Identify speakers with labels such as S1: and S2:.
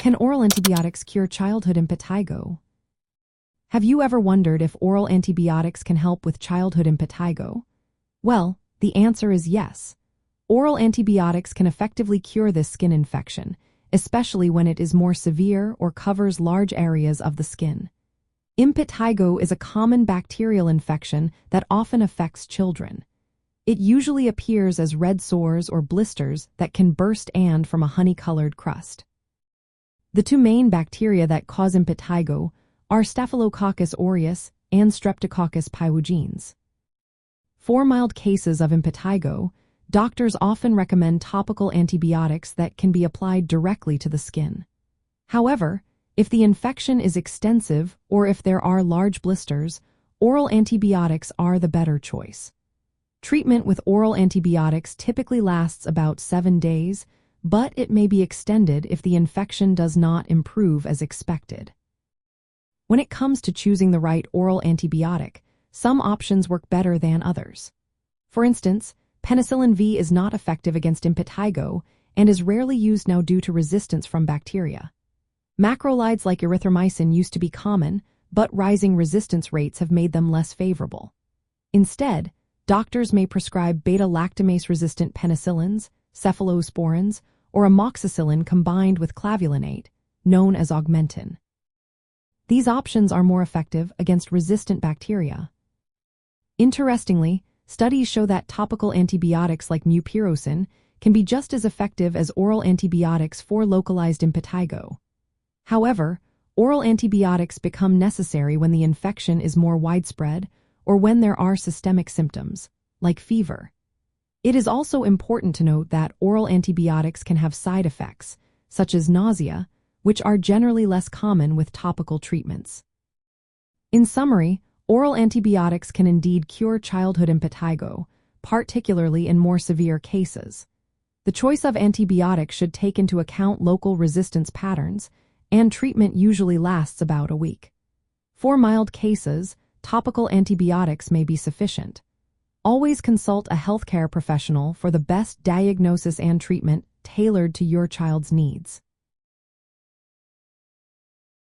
S1: Can oral antibiotics cure childhood impetigo? Have you ever wondered if oral antibiotics can help with childhood impetigo? Well, the answer is yes. Oral antibiotics can effectively cure this skin infection, especially when it is more severe or covers large areas of the skin. Impetigo is a common bacterial infection that often affects children. It usually appears as red sores or blisters that can burst and from a honey-colored crust. The two main bacteria that cause impetigo are Staphylococcus aureus and Streptococcus pyogenes. For mild cases of impetigo, doctors often recommend topical antibiotics that can be applied directly to the skin. However, if the infection is extensive or if there are large blisters, oral antibiotics are the better choice. Treatment with oral antibiotics typically lasts about 7 days, but it may be extended if the infection does not improve as expected. When it comes to choosing the right oral antibiotic, some options work better than others. For instance, penicillin V is not effective against impetigo and is rarely used now due to resistance from bacteria. Macrolides like erythromycin used to be common, but rising resistance rates have made them less favorable. Instead, doctors may prescribe beta-lactamase-resistant penicillins, cephalosporins, or amoxicillin combined with clavulanate, known as augmentin. These options are more effective against resistant bacteria. Interestingly, studies show that topical antibiotics like mupirocin can be just as effective as oral antibiotics for localized impetigo. However, oral antibiotics become necessary when the infection is more widespread or when there are systemic symptoms, like fever. It is also important to note that oral antibiotics can have side effects, such as nausea, which are generally less common with topical treatments. In summary, oral antibiotics can indeed cure childhood impetigo, particularly in more severe cases. The choice of antibiotics should take into account local resistance patterns, and treatment usually lasts about a week. For mild cases, topical antibiotics may be sufficient. Always consult a healthcare professional for the best diagnosis and treatment tailored to your child's needs.